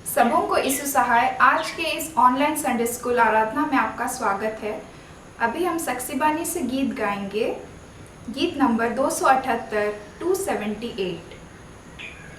सबों को यीशु सहाय। आज के इस ऑनलाइन संडे स्कूल आराधना में आपका स्वागत है। अभी हम सक्सीबानी से गीत गाएंगे। गीत नंबर 278 278।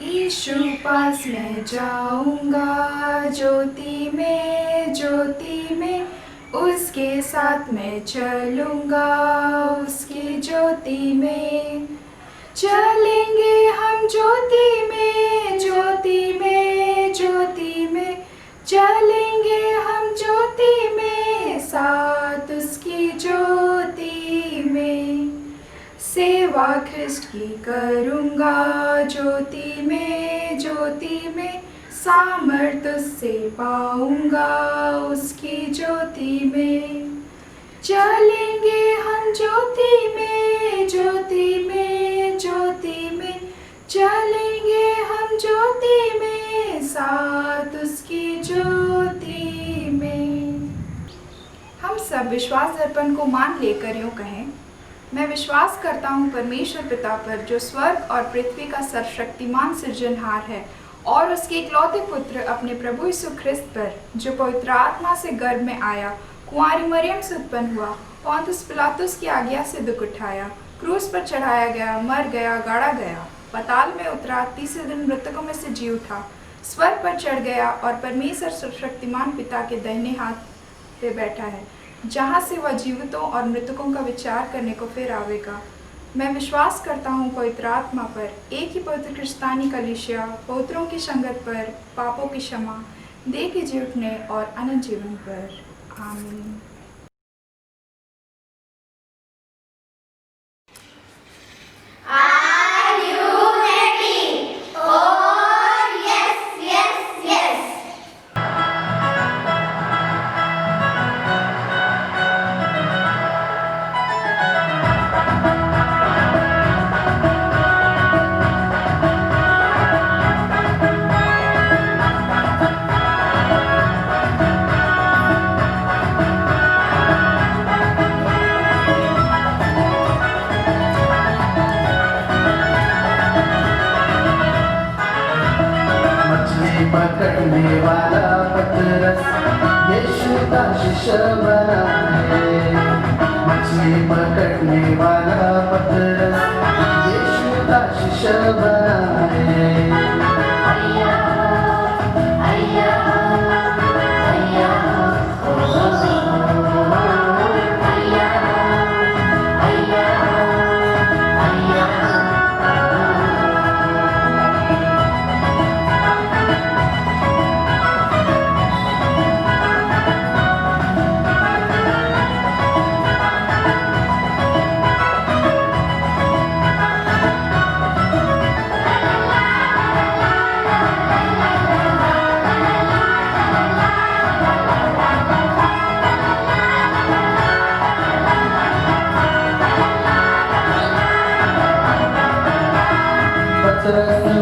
यीशु पास मैं जाऊंगा ज्योति में उसके साथ मैं चलूंगा, उसकी ज्योति में चलेंगे हम, ज्योति में चलेंगे हम, ज्योति में साथ उसकी ज्योति में सेवा ख्रिस्ट की करूँगा, ज्योति में सामर्थ से पाऊँगा, उसकी ज्योति में चलेंगे हम, ज्योति में चलेंगे हम, ज्योति में साथ उसकी ज्योति में। हम सब विश्वास दर्पण को मान लेकर यूँ कहें, मैं विश्वास करता हूँ परमेश्वर पिता पर, जो स्वर्ग और पृथ्वी का सर्वशक्तिमान सृजनहार है, और उसके इकलौते पुत्र अपने प्रभु यीशु ख्रिस्त पर, जो पवित्र आत्मा से गर्भ में आया, कुंवारी मरियम से उत्पन्न हुआ, पोंतुस पिलातुस की आज्ञा से दुख उठाया, क्रूस पर चढ़ाया गया, मर गया, गाड़ा गया, पाताल में उतरा, तीसरे दिन मृतकों में से जी उठा, स्वर्ग पर चढ़ गया और परमेश्वर सर्वशक्तिमान पिता के दाहिने हाथ पे बैठा है, जहाँ से वह जीवितों और मृतकों का विचार करने को फिर आवेगा। मैं विश्वास करता हूँ पवित्र आत्मा पर, एक ही पवित्र क्रिस्तानी कलीसिया, पवित्रों की संगत पर, पापों की क्षमा, देह के जी उठने और अनंत जीवन पर। आमीन। पकड़ने वाला पतरस यीशु का शिष्य बना है। मछली पकड़ने वाला पतरस यीशु का शिष्य बना है।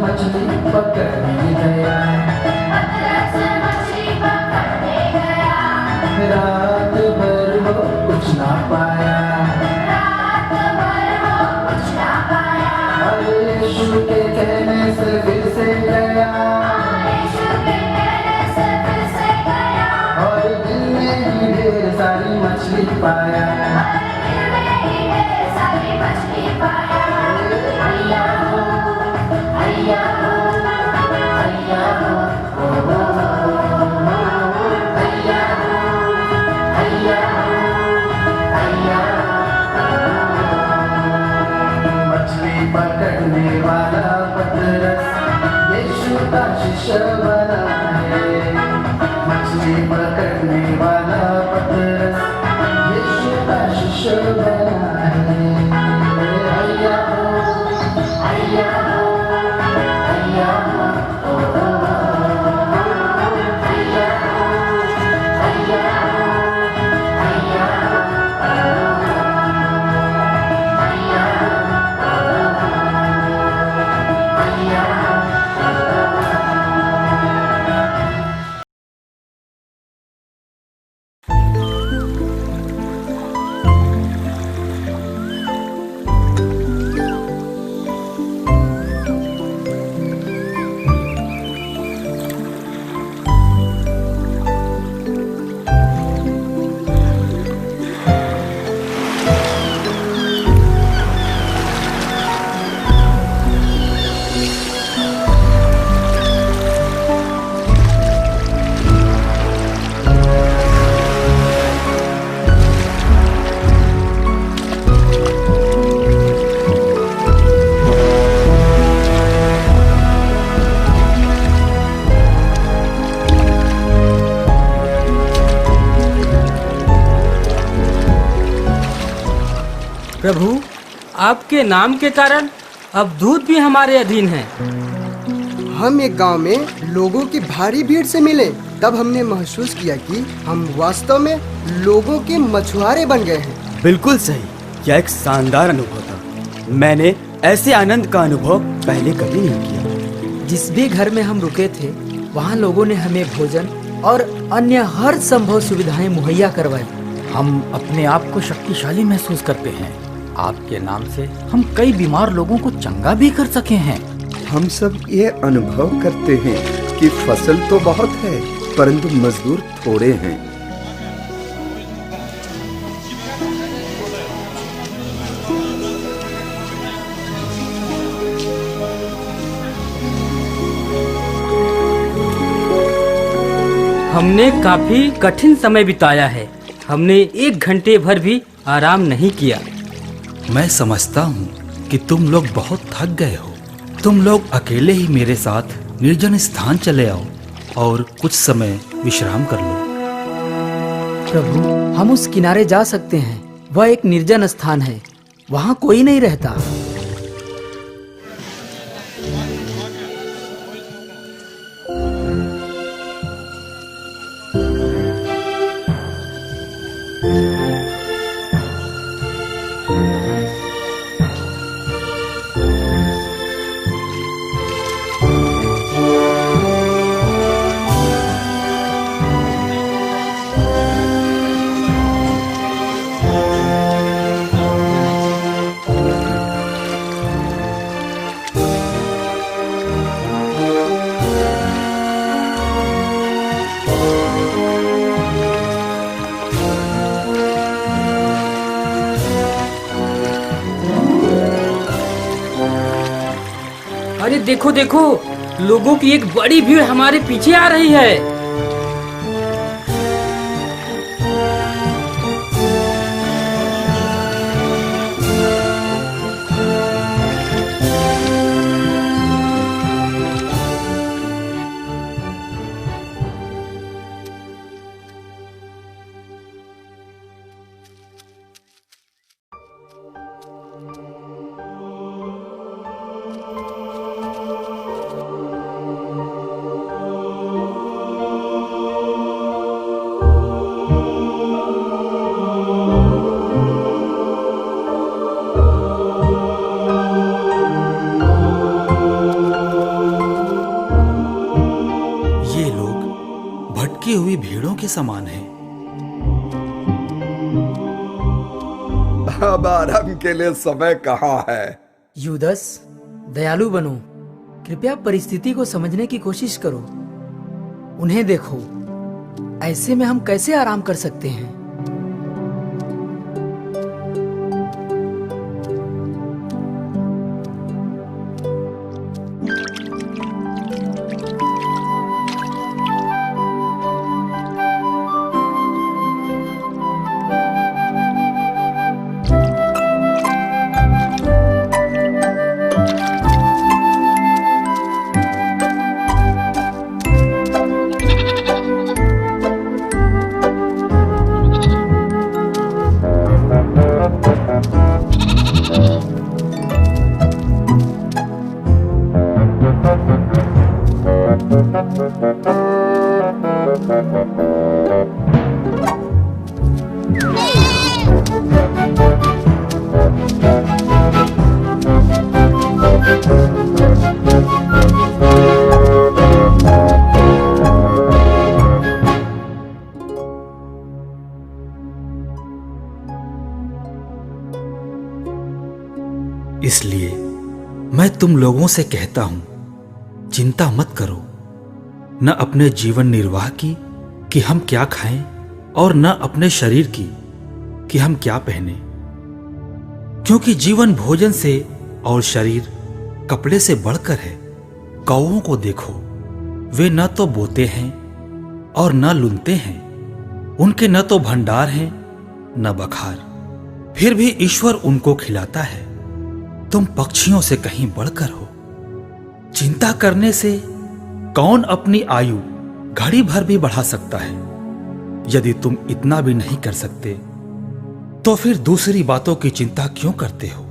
मछली पकड़ने गया, रात भर वो कुछ ना पाया, यीशु के कहने से फिर से गया, और दिन में ही ढेर सारी मछली पाया। पकड़ने वाला पतरस यीशु का शिष्य बना है। मछली पकड़ने वाला पतरस यीशु का शिष्य बना है। अय्या अय्या अय्या प्रभु, आपके नाम के कारण अब दूत भी हमारे अधीन है। हम एक गांव में लोगों की भारी भीड़ से मिले, तब हमने महसूस किया कि हम वास्तव में लोगों के मछुआरे बन गए हैं। बिल्कुल सही, यह एक शानदार अनुभव था। मैंने ऐसे आनंद का अनुभव पहले कभी नहीं किया। जिस भी घर में हम रुके थे, वहाँ लोगों ने हमें भोजन और अन्य हर संभव सुविधाएं मुहैया करवाई। हम अपने आप को शक्तिशाली महसूस करते हैं। आपके नाम से हम कई बीमार लोगों को चंगा भी कर सके हैं। हम सब ये अनुभव करते हैं कि फसल तो बहुत है, परंतु मजदूर थोड़े हैं। हमने काफी कठिन समय बिताया है। हमने 1 घंटे भर भी आराम नहीं किया। मैं समझता हूँ कि तुम लोग बहुत थक गए हो। तुम लोग अकेले ही मेरे साथ निर्जन स्थान चले आओ और कुछ समय विश्राम कर लो। प्रभु, हम उस किनारे जा सकते हैं। वह एक निर्जन स्थान है, वहाँ कोई नहीं रहता। अरे देखो देखो, लोगों की एक बड़ी भीड़ हमारे पीछे आ रही है। भटकी हुई भीड़ों के समान है। अब आराम के लिए समय कहाँ है? यूदस, दयालु बनो। कृपया परिस्थिति को समझने की कोशिश करो। उन्हें देखो, ऐसे में हम कैसे आराम कर सकते हैं? इसलिए मैं तुम लोगों से कहता हूं, चिंता मत करो, न अपने जीवन निर्वाह की कि हम क्या खाएं और न अपने शरीर की कि हम क्या पहने, क्योंकि जीवन भोजन से और शरीर कपड़े से बढ़कर है। कौओं को देखो, वे न तो बोते हैं और न लुनते हैं, उनके न तो भंडार हैं न बखार, फिर भी ईश्वर उनको खिलाता है। तुम पक्षियों से कहीं बढ़कर हो। चिंता करने से कौन अपनी आयु घड़ी भर भी बढ़ा सकता है? यदि तुम इतना भी नहीं कर सकते तो फिर दूसरी बातों की चिंता क्यों करते हो?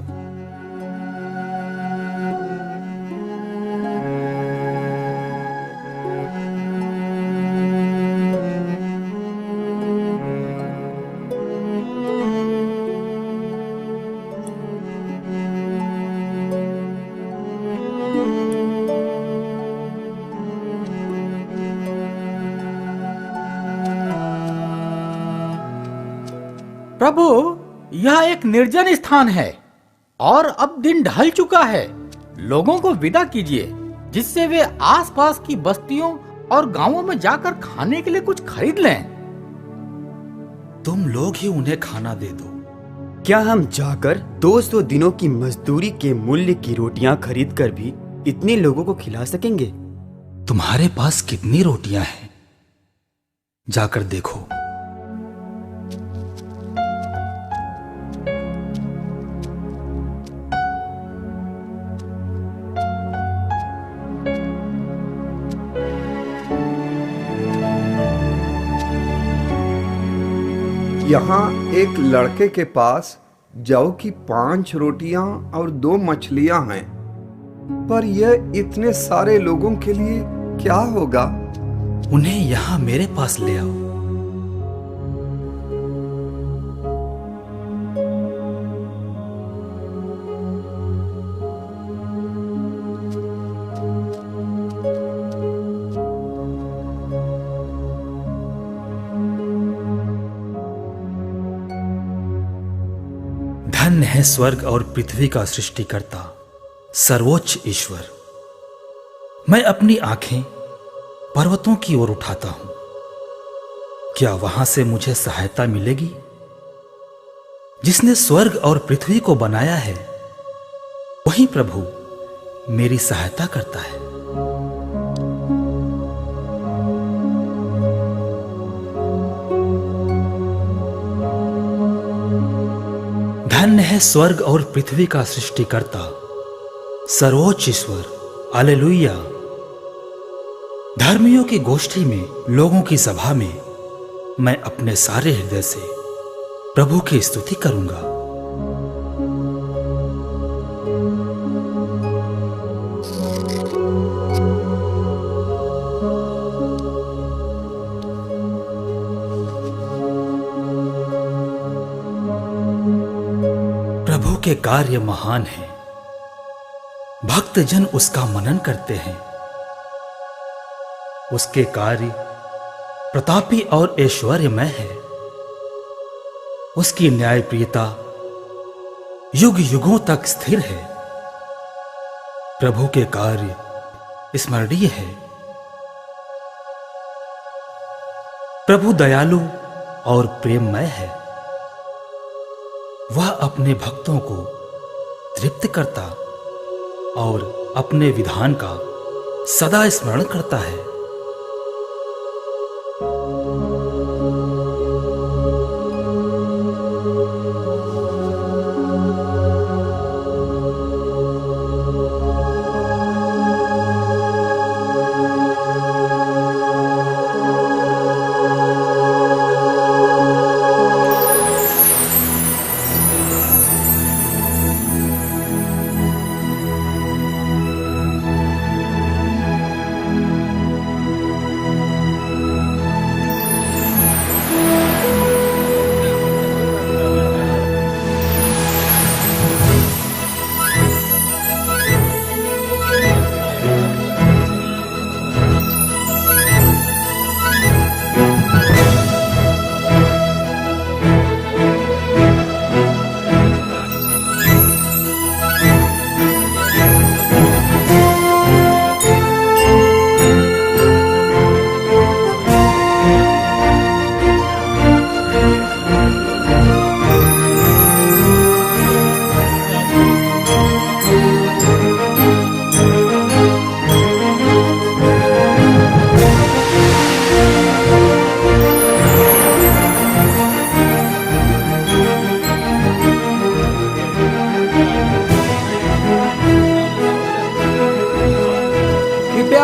प्रभु, यह एक निर्जन स्थान है और अब दिन ढल चुका है। लोगों को विदा कीजिए जिससे वे आसपास की बस्तियों और गांवों में जाकर खाने के लिए कुछ खरीद लें। तुम लोग ही उन्हें खाना दे दो। क्या हम जाकर 200 दिनों की मजदूरी के मूल्य की रोटियां खरीद कर भी इतने लोगों को खिला सकेंगे? तुम्हारे पास कितनी रोटियां हैं? जाकर देखो। यहाँ एक लड़के के पास जौ की 5 रोटियां और 2 मछलियां हैं, पर यह इतने सारे लोगों के लिए क्या होगा? उन्हें यहाँ मेरे पास ले आओ। धन्य है स्वर्ग और पृथ्वी का सृष्टिकर्ता, सर्वोच्च ईश्वर। मैं अपनी आंखें पर्वतों की ओर उठाता हूं। क्या वहां से मुझे सहायता मिलेगी? जिसने स्वर्ग और पृथ्वी को बनाया है, वही प्रभु मेरी सहायता करता है। धन्य है स्वर्ग और पृथ्वी का सृष्टिकर्ता, सर्वोच्च ईश्वर। हालेलुया। धर्मियों की गोष्ठी में, लोगों की सभा में मैं अपने सारे हृदय से प्रभु की स्तुति करूंगा। प्रभु के कार्य महान हैं, भक्तजन उसका मनन करते हैं। उसके कार्य प्रतापी और ऐश्वर्यमय है। उसकी न्यायप्रियता युग युगों तक स्थिर है। प्रभु के कार्य स्मरणीय है। प्रभु दयालु और प्रेममय है। वह अपने भक्तों को तृप्त करता और अपने विधान का सदा स्मरण करता है।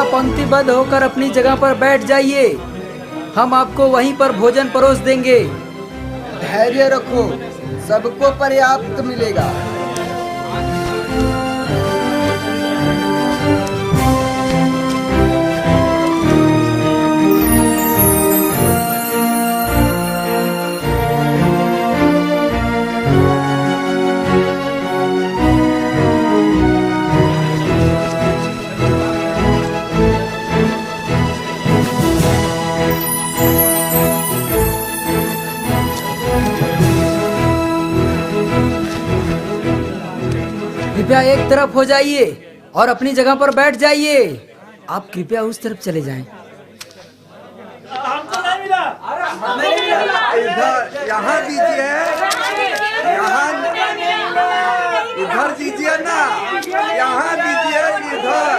पंक्तिबद्ध होकर अपनी जगह पर बैठ जाइए। हम आपको वहीं पर भोजन परोस देंगे। धैर्य रखो, सबको पर्याप्त मिलेगा। कृपया एक तरफ हो जाइए और अपनी जगह पर बैठ जाइए। आप कृपया उस तरफ चले जाएं। इधर यहाँ दीजिए, यहाँ इधर दीजिए ना, यहाँ दीजिए, इधर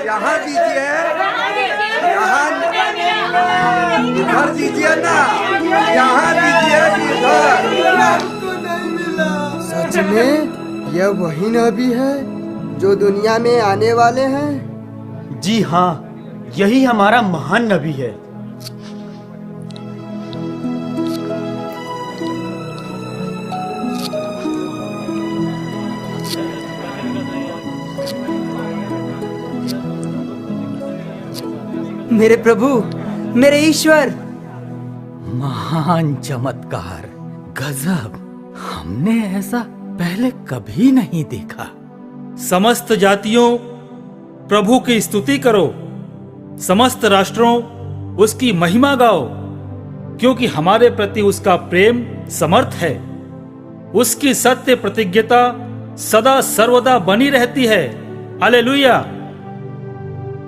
यहाँ दीजिए, यहाँ इधर दीजिए ना, यहाँ दीजिए, इधर। सच में यह वही नबी है जो दुनिया में आने वाले हैं? जी हाँ, यही हमारा महान नबी है। मेरे प्रभु, मेरे ईश्वर। महान चमत्कार, गजब, हमने ऐसा पहले कभी नहीं देखा। समस्त जातियों प्रभु की स्तुति करो, समस्त राष्ट्रों उसकी महिमा गाओ, क्योंकि हमारे प्रति उसका प्रेम समर्थ है। उसकी सत्य प्रतिज्ञता सदा सर्वदा बनी रहती है। हालेलुया।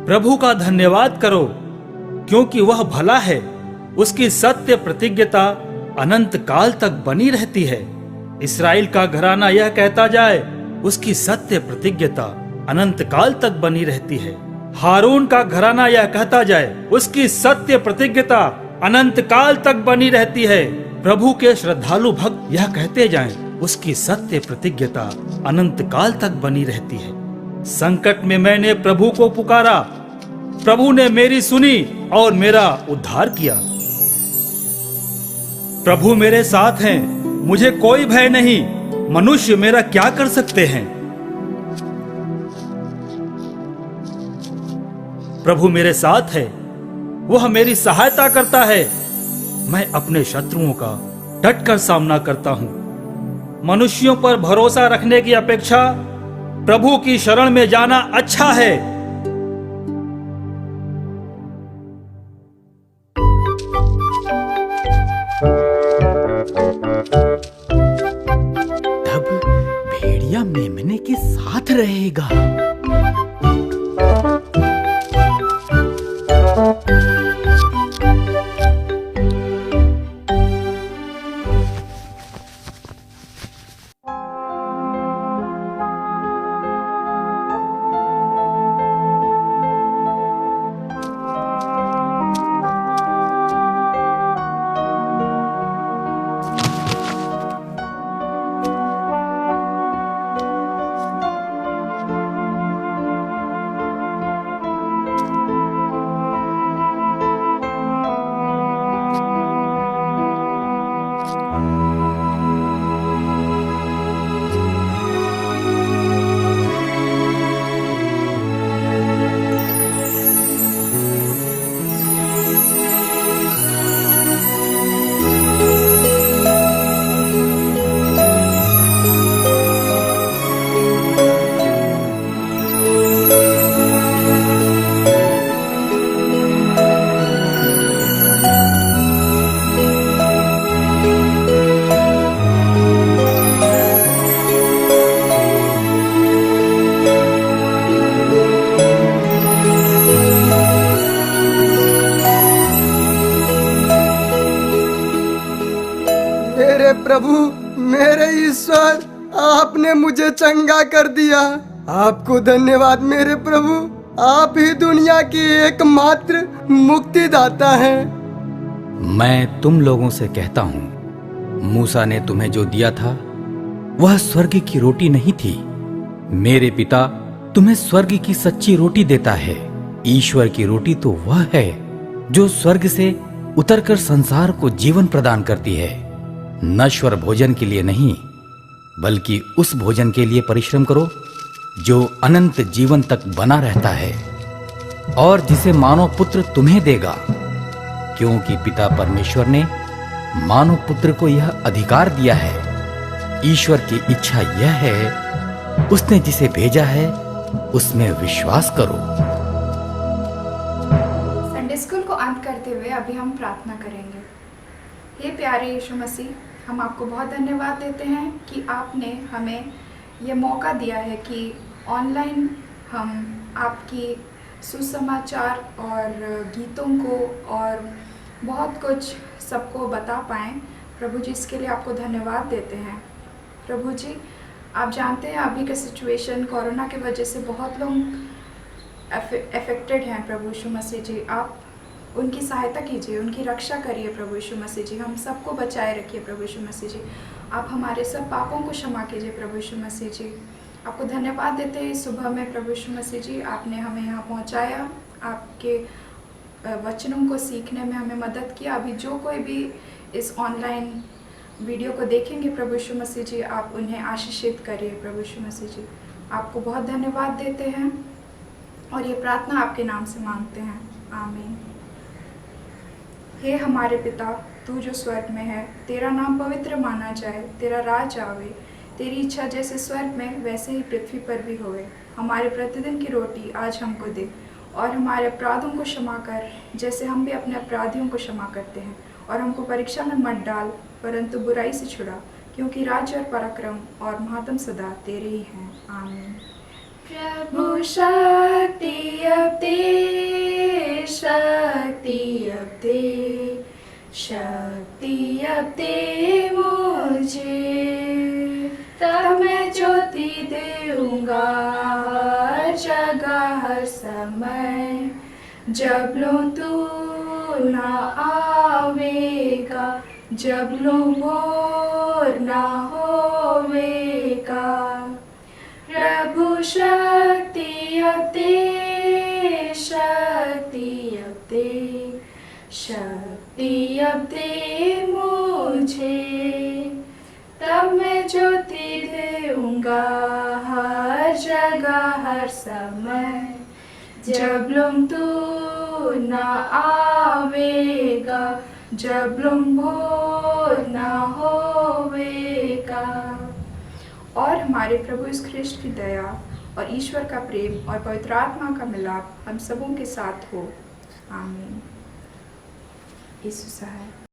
प्रभु का धन्यवाद करो, क्योंकि वह भला है। उसकी सत्य प्रतिज्ञता अनंत काल तक बनी रहती है। इस्राएल का घराना यह कहता जाए, उसकी सत्य प्रतिज्ञता अनंत काल तक बनी रहती है। हारून का घराना यह कहता जाए, उसकी सत्य प्रतिज्ञता अनंत काल तक बनी रहती है। प्रभु के श्रद्धालु भक्त यह कहते जाएं, उसकी सत्य प्रतिज्ञता अनंत काल तक बनी रहती है। संकट में मैंने प्रभु को पुकारा, प्रभु ने मेरी सुनी और मेरा उद्धार किया। प्रभु मेरे साथ हैं, मुझे कोई भय नहीं। मनुष्य मेरा क्या कर सकते हैं? प्रभु मेरे साथ है, वह मेरी सहायता करता है। मैं अपने शत्रुओं का डटकर सामना करता हूं। मनुष्यों पर भरोसा रखने की अपेक्षा प्रभु की शरण में जाना अच्छा है। तब भेड़िया मेमने के साथ रहेगा। मेरे प्रभु, मेरे ईश्वर, आपने मुझे चंगा कर दिया। आपको धन्यवाद मेरे प्रभु। आप ही दुनिया की एकमात्र मुक्तिदाता हैं। मैं तुम लोगों से कहता हूँ, मूसा ने तुम्हें जो दिया था वह स्वर्ग की रोटी नहीं थी। मेरे पिता तुम्हें स्वर्ग की सच्ची रोटी देता है। ईश्वर की रोटी तो वह है जो स्वर्ग से उतरकर संसार को जीवन प्रदान करती है। नश्वर भोजन के लिए नहीं, बल्कि उस भोजन के लिए परिश्रम करो जो अनंत जीवन तक बना रहता है और जिसे मानव पुत्र तुम्हें देगा, क्योंकि पिता परमेश्वर ने मानव पुत्र को यह अधिकार दिया है। ईश्वर की इच्छा यह है, उसने जिसे भेजा है उसमें विश्वास करो। संडे स्कूल को अंत करते हुए अभी हम प्रार्थना करेंगे। हे प्यारे यीशु मसीह, हम आपको बहुत धन्यवाद देते हैं कि आपने हमें ये मौका दिया है कि ऑनलाइन हम आपकी सुसमाचार और गीतों को और बहुत कुछ सबको बता पाएँ। प्रभु जी, इसके लिए आपको धन्यवाद देते हैं। प्रभु जी, आप जानते हैं अभी का सिचुएशन कोरोना की वजह से बहुत लोग अफेक्टेड हैं। प्रभु यीशु मसीह जी, आप उनकी सहायता कीजिए, उनकी रक्षा करिए। प्रभु यीशु मसीह जी, हम सबको बचाए रखिए। प्रभु यीशु मसीह जी, आप हमारे सब पापों को क्षमा कीजिए। प्रभु यीशु मसीह जी, आपको धन्यवाद देते हैं सुबह में। प्रभु यीशु मसीह जी, आपने हमें यहाँ पहुँचाया, आपके वचनों को सीखने में हमें मदद किया। अभी जो कोई भी इस ऑनलाइन वीडियो को देखेंगे, प्रभु यीशु मसीह जी, आप उन्हें आशीषित करिए। प्रभु यीशु मसीह जी, आपको बहुत धन्यवाद देते हैं और ये प्रार्थना आपके नाम से मांगते हैं, आमीन। हे हमारे पिता, तू जो स्वर्ग में है, तेरा नाम पवित्र माना जाए, तेरा राज आवे, तेरी इच्छा जैसे स्वर्ग में वैसे ही पृथ्वी पर भी होवे। हमारे प्रतिदिन की रोटी आज हमको दे और हमारे अपराधों को क्षमा कर, जैसे हम भी अपने अपराधियों को क्षमा करते हैं, और हमको परीक्षा में मत डाल, परंतु बुराई से छुड़ा, क्योंकि राज्य और पराक्रम और महात्म सदा तेरे ही हैं, आमीन। प्रभु शक्ति अब दे, शक्ति अब दे, शक्ति अब दे मुझे, तब मैं ज्योति दूंगा हर जगह हर समय। जब लो तू ना आवेगा, जब लो भोर ना होवेगा। प्रभु शक्ति अब दे, शक्ति अब दे, शक्ति अब दे मुझे, तब मैं ज्योति दूंगा हर जगह हर समय। जब लुम तू ना आवेगा, जब लुम भोर ना होवेगा। और हमारे प्रभु यीशु ख्रिस्ट की दया और ईश्वर का प्रेम और पवित्र आत्मा का मिलाप हम सबों के साथ हो, आमीन। यीशु सहाय।